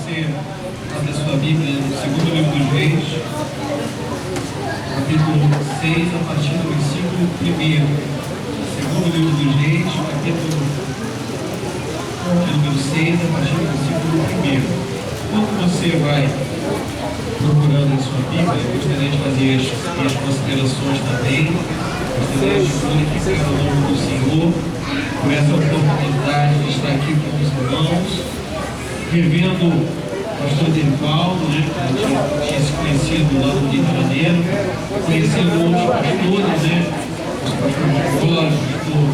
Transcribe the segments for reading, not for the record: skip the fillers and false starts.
você abrir sua Bíblia no segundo livro dos Reis, capítulo 6, a partir do versículo 1. Segundo livro dos Reis, capítulo número 6, a partir do versículo 1. Quando você vai procurando a sua Bíblia, eu gostaria de fazer as considerações também, gostaria de glorificar o nome do Senhor por essa oportunidade de estar aqui com os irmãos, revendo o pastor Derivaldo, né, que a gente tinha se conhecido lá no Rio de Janeiro, conhecendo outros pastores, né, os pastores Jorge, o pastor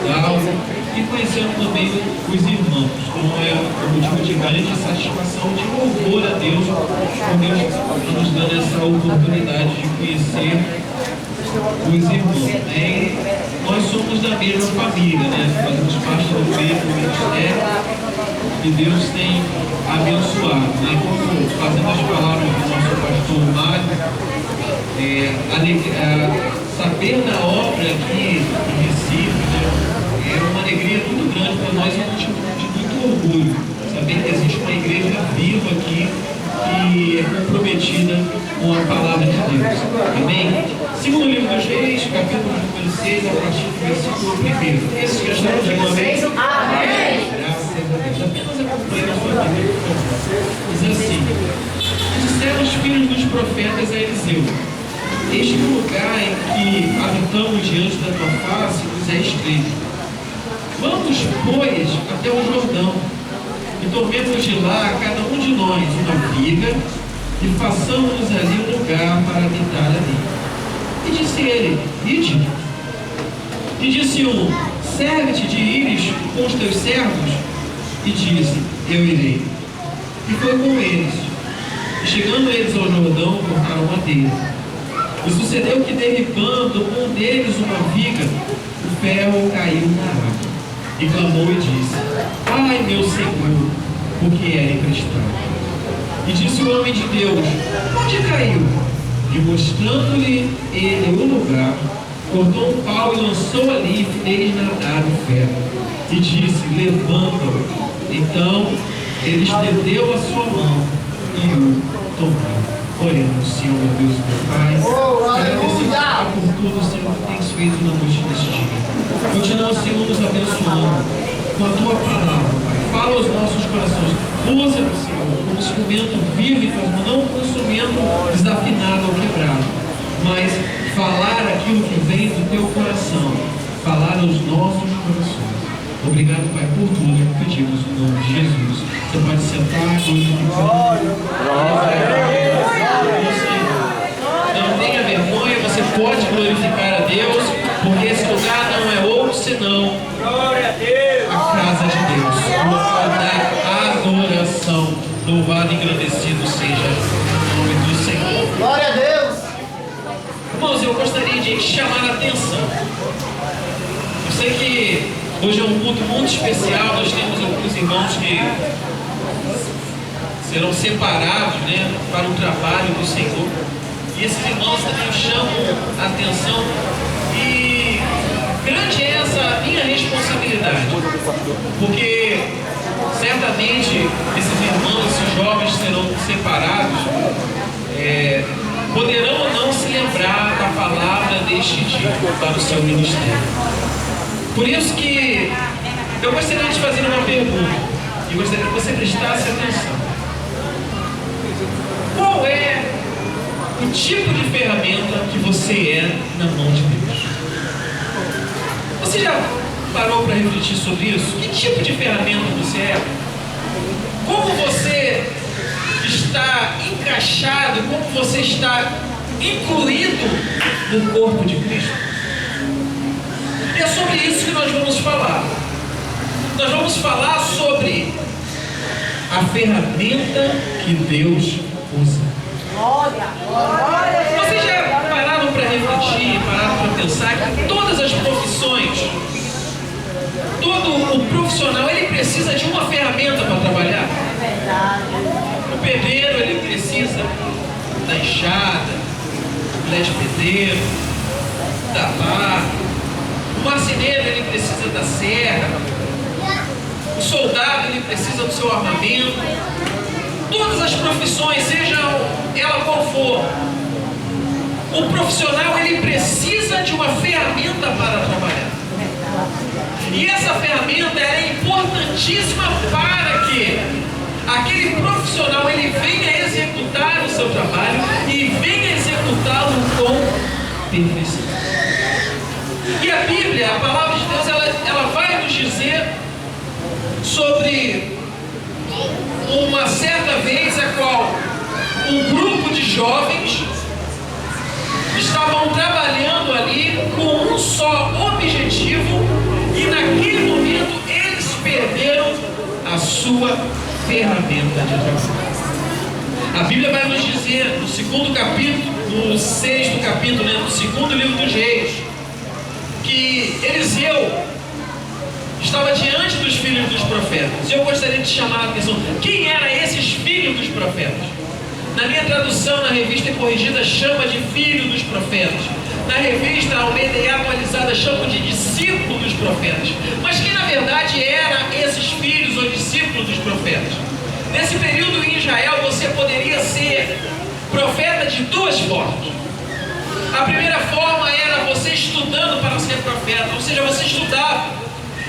Dalva, e conhecendo também os irmãos. Então é um motivo de grande satisfação, de louvor a Deus, por Deus nos dando essa oportunidade de conhecer os irmãos, né? Nós somos da mesma família, né? Fazemos parte do mesmo ministério que Deus tem abençoado, né? Como fazendo as palavras do nosso pastor Mário, saber da obra aqui em Recife, né? É uma alegria muito grande para nós, é um motivo de muito orgulho saber que existe uma igreja viva aqui que é comprometida com a palavra de Deus. Amém? Segundo livro dos Reis, capítulo número 6, a partir do versículo 1. Esses que estão de uma vez? Amém! Graças a Deus. Apenas acompanhe a sua Bíblia, por favor. Diz assim: disseram os filhos dos profetas a Eliseu: este lugar em que habitamos diante da tua face nos é estreito. Vamos, pois, até o Jordão, e tomemos de lá, cada um de nós, uma viga, e façamos ali um lugar para habitar ali. E disse ele: ide. E disse um: serve-te de ires com os teus servos? E disse: eu irei. E foi com eles. E chegando eles ao Jordão, cortaram madeira. E sucedeu que, derribando um deles uma viga, o ferro caiu na água. E clamou e disse: ai, meu Senhor, porque era emprestado. E disse o homem de Deus: onde caiu? E mostrando-lhe ele o lugar, cortou um pau e lançou ali e fez nadar o ferro. E disse: levanta-o. Então ele estendeu a sua mão e o tomou. Oremos, Senhor, meu Deus e meu Pai. Agradecemos por tudo, Senhor, que tens feito na noite deste dia. Continua, Senhor, nos abençoando com a tua palavra, Pai. Fala aos nossos corações. Usa-nos, Senhor, como instrumento vivo, não como instrumento desafinado ou quebrado, mas falar aquilo que vem do teu coração, falar aos nossos corações. Obrigado, Pai, por tudo que pedimos no nome de Jesus. Você pode sentar, não tenha vergonha, você pode glorificar a Deus, porque esse lugar não é outro senão a casa de Deus, o local da adoração. Louvado e engrandecido seja o nome do Senhor. Glória a Deus! Irmãos, eu gostaria de chamar a atenção. Eu sei que hoje é um culto muito especial. Nós temos alguns irmãos que serão separados, né, para o trabalho do Senhor. E esses irmãos também chamam a atenção. E grande é essa minha responsabilidade, porque certamente esses irmãos, esses jovens serão separados, poderão ou não se lembrar da palavra deste dia para o seu ministério. Por isso que eu gostaria de fazer uma pergunta, e gostaria que você prestasse atenção. Qual é o tipo de ferramenta que você é na mão de Deus? Você já parou para refletir sobre isso? Que tipo de ferramenta você é? Como você está encaixado, como você está incluído no corpo de Cristo? E é sobre isso que nós vamos falar. Nós vamos falar sobre a ferramenta que Deus usa. Vocês já pararam para refletir, pararam para pensar que todas as profissões, todo o profissional, ele precisa de uma ferramenta para trabalhar? É verdade. O pedreiro, ele precisa da enxada, do colher de pedreiro, da pá. O marceneiro, ele precisa da serra. O soldado, ele precisa do seu armamento. Todas as profissões, seja ela qual for, o profissional, ele precisa de uma ferramenta para trabalhar. E essa ferramenta é importantíssima para que aquele profissional ele venha executar o seu trabalho e venha executá-lo com perfeição. E a Bíblia, a palavra de Deus, ela vai nos dizer sobre uma certa vez a qual um grupo de jovens estavam trabalhando ali com um só objetivo e naquele momento eles perderam a sua ferramenta de trabalho. A Bíblia vai nos dizer no segundo capítulo, no sexto capítulo, no segundo livro dos Reis, que Eliseu estava diante dos filhos dos profetas. E eu gostaria de chamar a atenção: quem eram esses filhos dos profetas? Na minha tradução, na revista corrigida, chama de filho dos profetas. Na revista Almeida e Atualizada, chama de discípulo dos profetas. Mas quem na verdade eram esses filhos ou discípulos dos profetas? Nesse período em Israel, você poderia ser profeta de duas formas. A primeira forma era você estudando para ser profeta, ou seja, você estudava.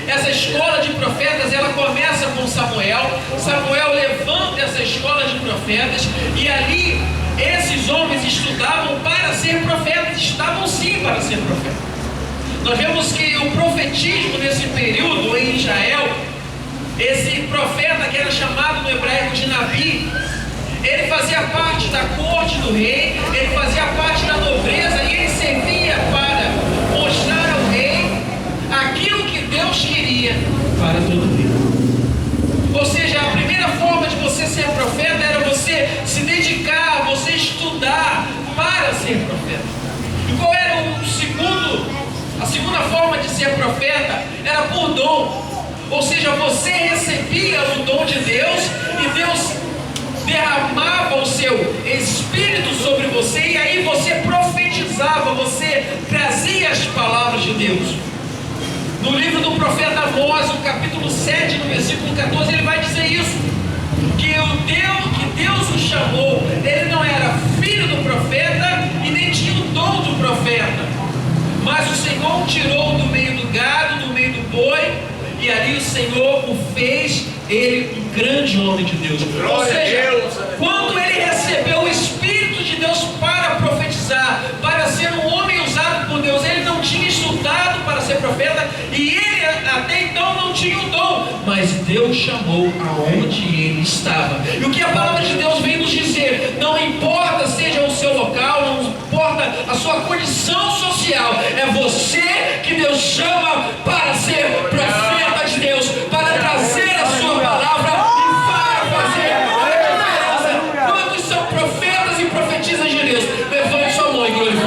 Essa escola de profetas, ela começa com Samuel. Samuel levanta essa escola de profetas e ali esses homens estudavam para ser profetas, estavam sim para ser profetas. Nós vemos que o profetismo nesse período em Israel, esse profeta que era chamado no hebraico de Nabi, ele fazia parte da corte do rei, ele fazia parte da nobreza e ele servia para mostrar ao rei aquilo que Deus queria para todo o rei. Ou seja, a primeira forma de você ser profeta era você se dedicar, você estudar para ser profeta. E qual era a segunda forma de ser profeta? Era por dom. Ou seja, você recebia o dom de Deus e Deus derramava o seu Espírito sobre você e aí você profetizava, você trazia as palavras de Deus. No livro do profeta Amós, no capítulo 7, no versículo 14, ele vai dizer isso, que Deus o chamou, ele não era filho do profeta e nem tinha o dom do profeta, mas o Senhor o tirou do meio do gado, do meio do boi, e ali o Senhor o fez ele um grande homem de Deus. Ou seja, quando ele recebeu o Espírito de Deus para profetizar, para ser um homem usado por Deus, ele não tinha estudado para ser profeta e ele até então não tinha o dom, mas Deus chamou aonde ele estava. E o que a palavra de Deus vem nos dizer, não importa seja o seu local, não importa a sua condição social, é você que Deus chama para ser profeta de Deus, para trazer a sua palavra e para fazer a diferença. Quantos são profetas e profetizas de Deus? Levante sua mão e glorifique.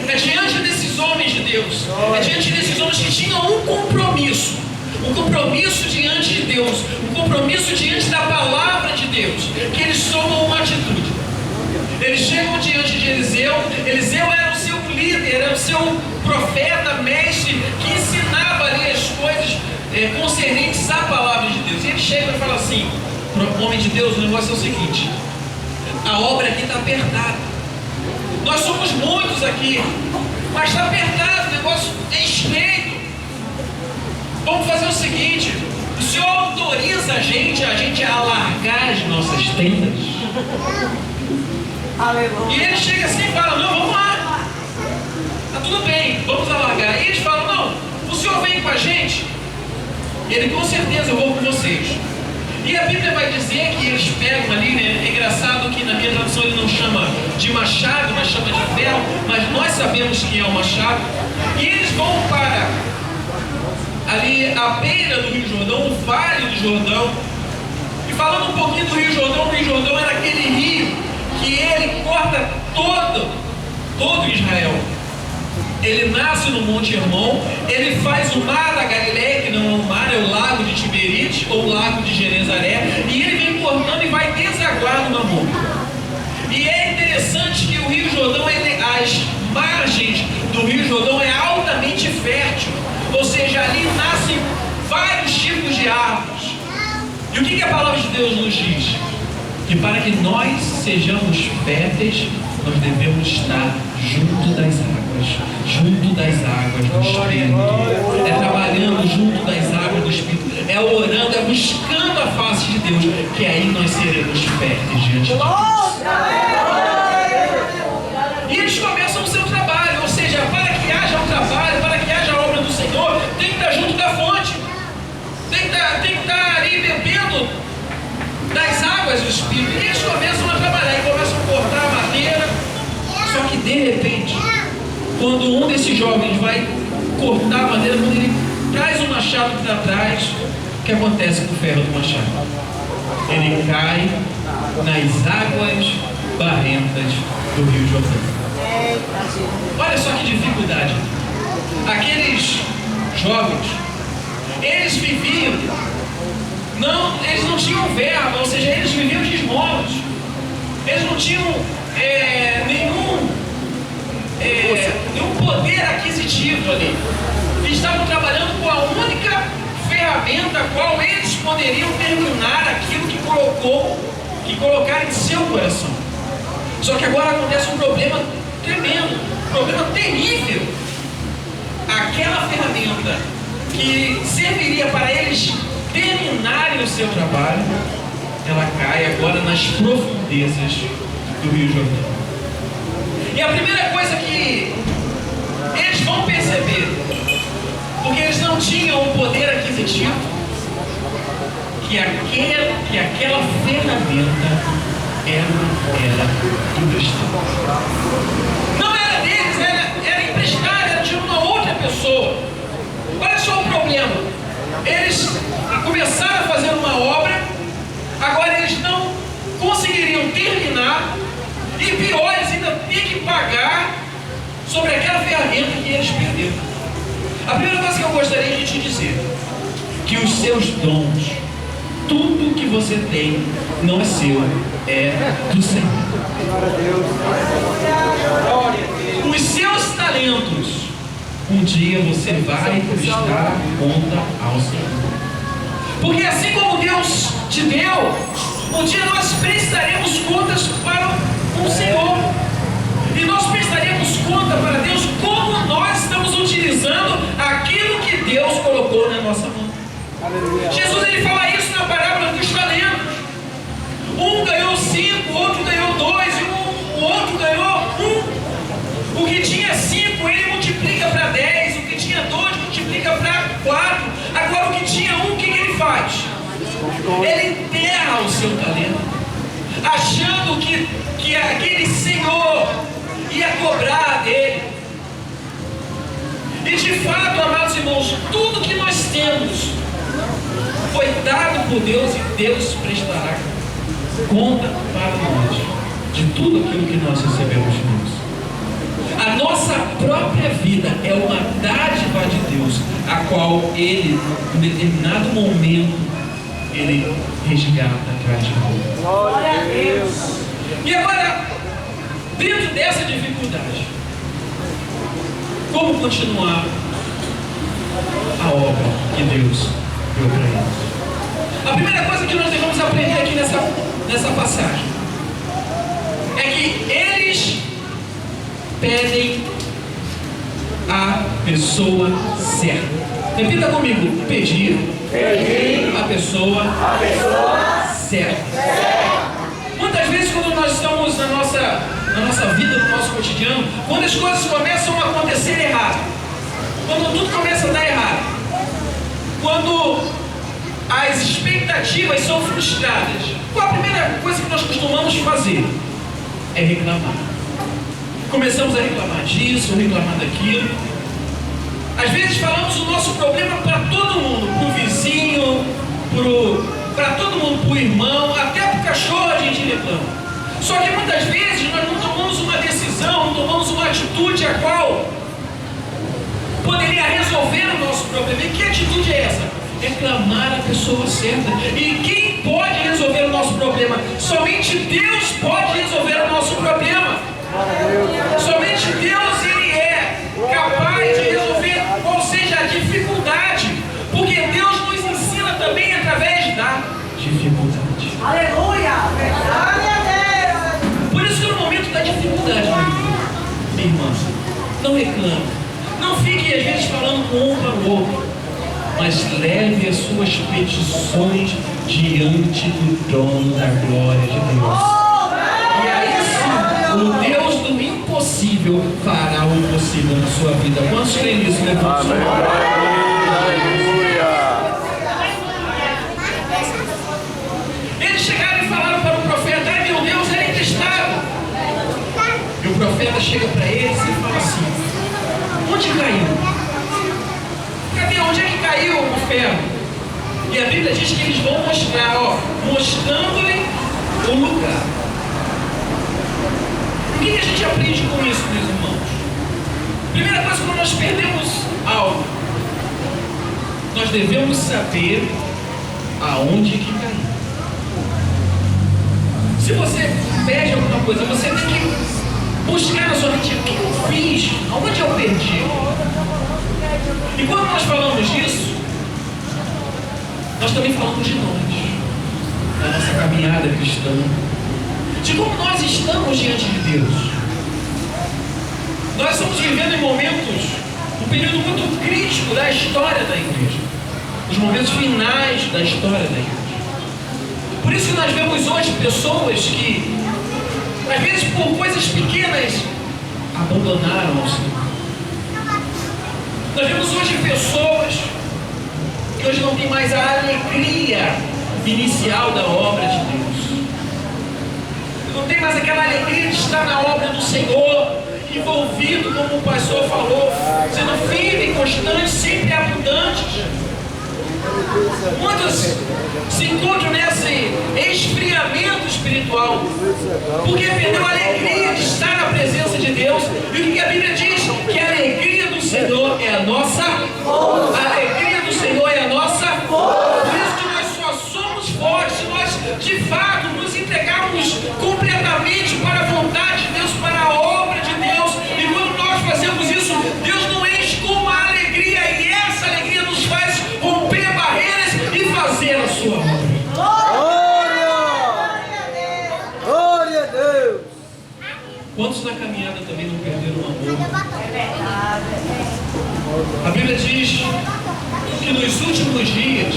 É diante desses homens de Deus, é diante desses homens que tinham um compromisso diante de Deus, um compromisso diante da palavra de Deus, que eles tomam uma atitude. Eles chegam diante de Eliseu. Eliseu era o seu líder, era o seu profeta, mestre, que ensinava ali as coisas concernentes à palavra de Deus. E ele chega e fala assim: homem de Deus, o negócio é o seguinte, a obra aqui está apertada, nós somos muitos aqui, mas está apertado, o negócio é estreito. Vamos fazer o seguinte, o Senhor autoriza a gente a alargar as nossas tendas? Aleluia. E ele chega assim e fala: não, vamos lá, tá tudo bem, vamos alargar. E eles falam: não, o Senhor vem com a gente? Ele: com certeza eu vou com vocês. E a Bíblia vai dizer que eles pegam ali, né? É engraçado que na minha tradução ele não chama de machado, mas chama de ferro, mas nós sabemos que é o machado. E eles vão para ali a beira do Rio Jordão, o Vale do Jordão. E falando um pouquinho do Rio Jordão era aquele rio que ele corta todo Israel. Ele nasce no Monte Hermon, ele faz o mar da Galileia, que não é um mar, é o lago de Tiberite, ou o lago de Genezaré, e ele vem cortando e vai desaguar no Mar Morto. E é interessante que o Rio Jordão, as margens do que a palavra de Deus nos diz? Que para que nós sejamos férteis, nós devemos estar junto das águas do Espírito. É trabalhando junto das águas do Espírito. É orando, é buscando a face de Deus, que aí nós seremos férteis diante de Deus. E eles começam o seu trabalho, ou seja, para que haja um trabalho, para que haja a obra do Senhor, tem que estar junto da fonte, tem que estar ali bebendo das águas do Espírito. E eles começam a trabalhar, e começam a cortar a madeira. Só que de repente, quando um desses jovens vai cortar a madeira, quando ele traz o machado para trás, o que acontece com o ferro do machado? Ele cai nas águas barrentas do Rio Jordão. Olha só que dificuldade. Aqueles jovens, eles viviam, eles não tinham verba, ou seja, eles viviam de esmolas. Eles não tinham nenhum poder aquisitivo ali. Eles estavam trabalhando com a única ferramenta a qual eles poderiam terminar aquilo que colocaram em seu coração. Só que agora acontece um problema tremendo, um problema terrível. Aquela ferramenta que serviria para eles terminarem o seu trabalho, ela cai agora nas profundezas do Rio Jordão. E a primeira coisa que eles vão perceber, porque eles não tinham o poder aquisitivo, que aquela ferramenta era do cristão. Não era deles, era emprestada, era de uma outra pessoa. Olha só o problema. Eles começaram a fazer uma obra, agora eles não conseguiriam terminar, e pior, eles ainda têm que pagar sobre aquela ferramenta que eles perderam. A primeira coisa que eu gostaria de te dizer, que os seus dons, tudo que você tem, não é seu, é do Senhor. Os seus talentos, um dia você vai prestar conta ao Senhor. Porque assim como Deus te deu, um dia nós prestaremos contas para o Senhor. E nós prestaremos conta para Deus como nós estamos utilizando aquilo que Deus colocou na nossa mão. Aleluia. Jesus ele fala isso na parábola dos talentos. Um ganhou 5, o outro ganhou 2, e o outro ganhou 1. O que tinha 5 ele multiplica para 10, o que tinha 2 multiplica para 4. Agora o que tinha 1, o que ele faz? Ele enterra o seu talento, achando que aquele Senhor ia cobrar dele. E de fato, amados irmãos, tudo que nós temos foi dado por Deus, e Deus prestará conta para nós de tudo aquilo que nós recebemos de Deus. A nossa própria vida é uma dádiva de Deus, a qual Ele, em determinado momento, Ele resgata atrás de nós. Glória a Deus. E agora, dentro dessa dificuldade, como continuar a obra que Deus deu para eles? A primeira coisa que nós devemos aprender aqui nessa passagem é que eles pedem a pessoa certa. Repita comigo: pedir a pessoa certa. Muitas vezes, quando nós estamos na nossa vida, no nosso cotidiano, quando as coisas começam a acontecer errado, quando tudo começa a dar errado, quando as expectativas são frustradas, qual a primeira coisa que nós costumamos fazer? É reclamar. Começamos a reclamar disso, reclamar daquilo. Às vezes falamos o nosso problema para todo mundo, para o vizinho, para todo mundo, para o irmão, até para o cachorro a gente reclama. Só que muitas vezes nós não tomamos uma decisão, não tomamos uma atitude a qual poderia resolver o nosso problema. E que atitude é essa? Reclamar a pessoa certa. E quem pode resolver o nosso problema? Somente Deus pode resolver o nosso problema. Somente Deus ele é capaz de resolver qual seja a dificuldade, porque Deus nos ensina também através da dificuldade. não reclame. Não fique às vezes falando com um para o outro, mas leve as suas petições diante do trono da glória de Deus. E aí sim, o Deus do impossível fará o impossível na sua vida. Quantos creem nisso? Levante sua mão. Eles chegaram e falaram para o profeta: ai meu Deus, ele é emprestado. E o profeta chega para eles e fala assim: onde caiu? Cadê? Onde é que caiu o ferro? E a Bíblia diz que eles vão mostrar, mostrando-lhe o lugar. O que a gente aprende com isso, meus irmãos? Primeira coisa, quando nós perdemos algo, nós devemos saber aonde que caiu. Se você perde alguma coisa, você tem que buscar na sua mente: o que eu fiz? Aonde eu perdi? E quando nós falamos disso, nós também falamos de nós, da nossa caminhada cristã, de como nós estamos diante de Deus. Nós estamos vivendo em momentos, um período muito crítico da história da igreja, os momentos finais da história da igreja. Por isso que nós vemos hoje pessoas que, às vezes por coisas pequenas, abandonaram o Senhor. Nós vemos hoje pessoas que hoje não têm mais a alegria inicial da obra de Deus. Não tem mais aquela alegria de estar na obra do Senhor, envolvido, como o pastor falou, sendo firme, constante, sempre abundantes. Muitos se encontram nesse esfriamento espiritual, porque perdeu a alegria de estar na presença de Deus. E o que a Bíblia diz? Que a alegria do Senhor é a nossa força. A alegria do Senhor é a nossa força. Por isso que nós só somos fortes se nós de fato nos entregarmos completamente para a vontade de Deus, para a obra de Deus. E quando nós fazemos isso, Deus não enche com uma alegria, e essa alegria nos faz romper barreiras e fazer a sua obra. Glória a Deus! Quantos na caminhada também não perderam o amor? A Bíblia diz que nos últimos dias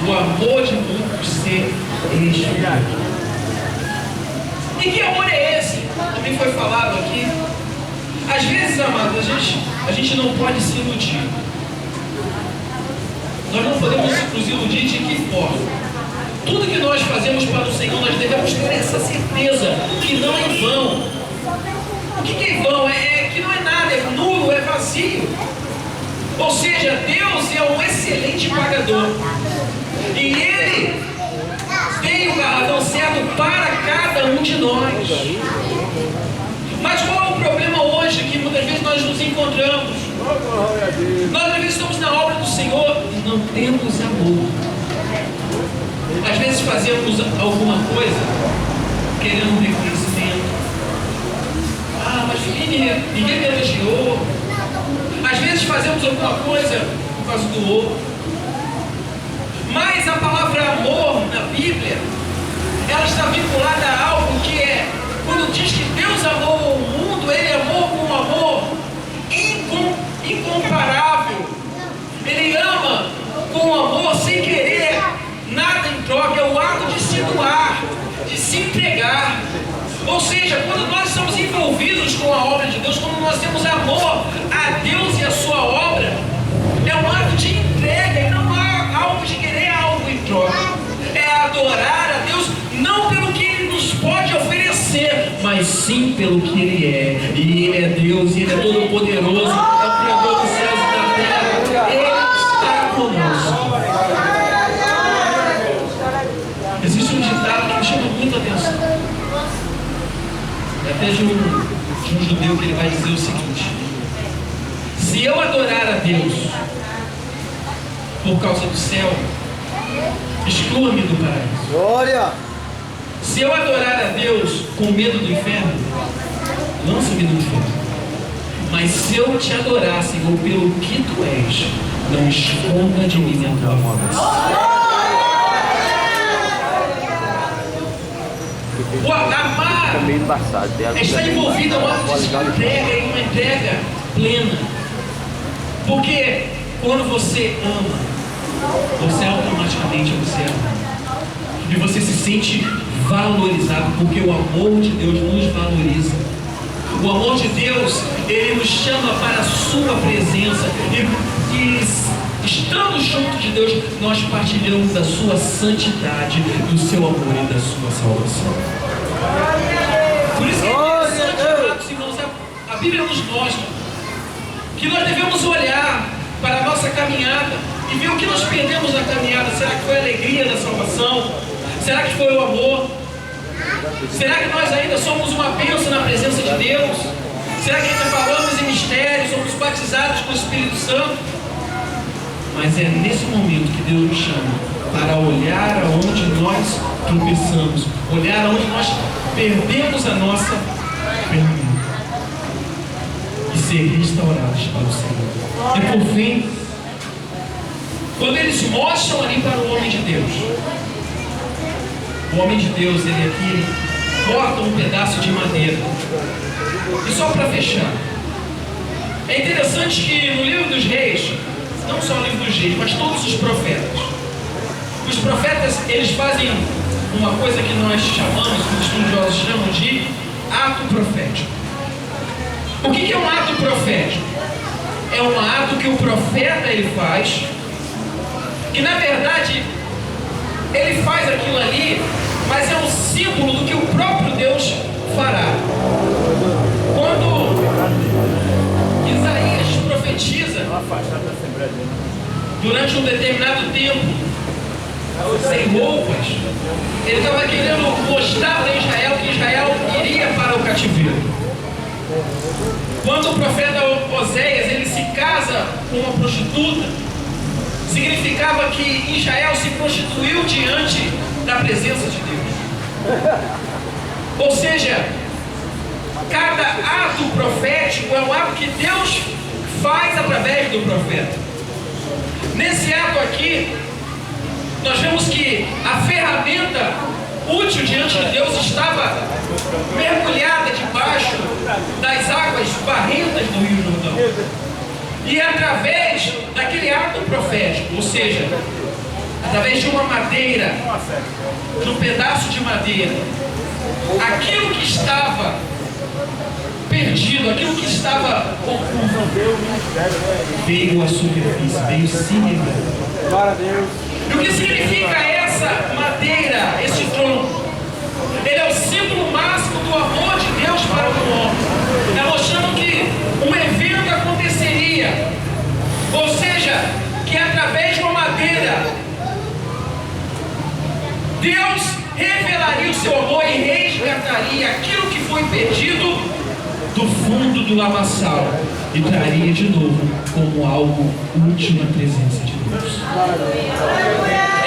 o amor de muitos se esfriará. E que amor é esse? Também foi falado aqui. Às vezes, amados, a gente não pode se iludir. Nós não podemos nos iludir de que forma? Tudo que nós fazemos para o Senhor, nós devemos ter essa certeza que não é em vão. O que é em vão? É que não é nada, é nulo, é vazio. Ou seja, Deus é um excelente pagador. E Ele tem o galardão certo para cada um de nós. Mas qual é o problema hoje que muitas vezes nós nos encontramos? Nós às vezes estamos na obra do Senhor e não temos amor. Às vezes fazemos alguma coisa querendo um reconhecimento. Ah, mas ninguém me elogiou. Às vezes fazemos alguma coisa por causa do outro. Mas a palavra amor na Bíblia, ela está vinculada a algo que é, quando diz que Deus amou o mundo, Ele amou com um amor incomparável. Ele ama com amor sem querer nada em troca. É o ato de se doar, de se entregar. Ou seja, quando nós estamos envolvidos com a obra de Deus, quando nós temos amor a Deus e a sua obra, é um ato de entrega e não há algo de querer algo em troca. É adorar a Deus não pelo que Ele nos pode oferecer, mas sim pelo que Ele é. E Ele é Deus, e Ele é todo poderoso, é o Criador dos céus e da terra. Ele está conosco. Existe um ditado que me chama muita atenção. Até de um judeu, que ele vai dizer o seguinte: se eu adorar a Deus por causa do céu, exclua-me do paraíso. Glória! Se eu adorar a Deus com medo do inferno, lança-me no inferno. Mas se eu te adorar, Senhor, pelo que tu és, não esconda de mim a tua face. O amar está envolvido em uma entrega, em uma entrega plena. Porque quando você ama, você automaticamente ama. E você se sente valorizado, porque o amor de Deus nos valoriza. O amor de Deus, Ele nos chama para a sua presença. E estando junto de Deus, nós partilhamos da sua santidade, do seu amor e da sua salvação. Por isso que é interessante, amados irmãos, a Bíblia nos mostra que nós devemos olhar para a nossa caminhada e ver o que nós perdemos na caminhada. Será que foi a alegria da salvação? Será que foi o amor? Será que nós ainda somos uma bênção na presença de Deus? Será que ainda falamos em mistérios, somos batizados com o Espírito Santo? Mas é nesse momento que Deus nos chama para olhar aonde nós tropeçamos, olhar aonde nós perdemos a nossa permanência e ser restaurados para o Senhor. E por fim, quando eles mostram ali para o homem de Deus, o homem de Deus, ele aqui corta um pedaço de madeira. E só para fechar, é interessante que no livro dos reis, não só o livro dos reis, mas todos os profetas, eles fazem uma coisa que nós chamamos, que os estudiosos chamam de ato profético. O que é um ato profético? É um ato que o profeta ele faz, que na verdade ele faz aquilo ali, mas é um símbolo do que o próprio Deus fará. Quando Isaías profetiza, durante um determinado tempo, sem roupas, ele estava querendo mostrar para Israel que Israel iria para o cativeiro. Quando o profeta Oséias ele se casa com uma prostituta, significava que Israel se prostituiu diante da presença de Deus. Ou seja, cada ato profético é um ato que Deus faz através do profeta. Nesse ato aqui, nós vemos que a ferramenta útil diante de Deus estava mergulhada debaixo das águas barrentas do Rio Jordão. E através daquele ato profético, ou seja, através de uma madeira, de um pedaço de madeira, aquilo que estava perdido, aquilo que estava oculto, veio à superfície, veio se revelar. E o que significa essa madeira, esse tronco? Ele é o símbolo máximo do amor de Deus para o homem. Está mostrando que um evento aconteceria, ou seja, que através de uma madeira, Deus revelaria o seu amor e resgataria aquilo que foi perdido do fundo do lamaçal e traria de novo como algo útil na presença de Deus.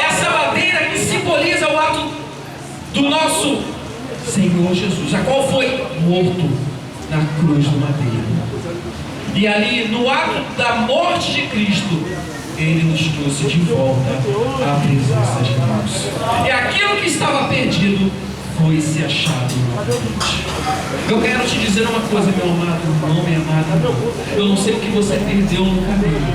Essa madeira que simboliza o ato do nosso Senhor Jesus, a qual foi morto na cruz do madeiro. E ali, no ato da morte de Cristo, Ele nos trouxe de volta à presença de Deus. E aquilo que estava perdido foi se achado novamente. Eu quero te dizer uma coisa, meu amado irmão, minha amada. Eu não sei o que você perdeu no caminho,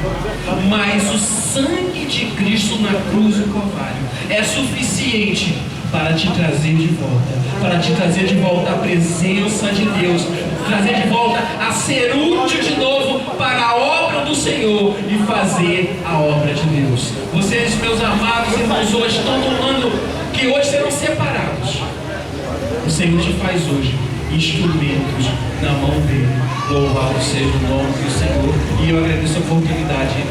mas o sangue de Cristo na cruz do Calvário é suficiente para te trazer de volta, para te trazer de volta à presença de Deus, trazer de volta a ser útil de novo para a obra do Senhor e fazer a obra de Deus. Vocês, meus amados irmãos, hoje estão tomando que hoje serão separados. O Senhor te faz hoje instrumentos na mão dele. Louvado seja o nome do Senhor. E eu agradeço a oportunidade.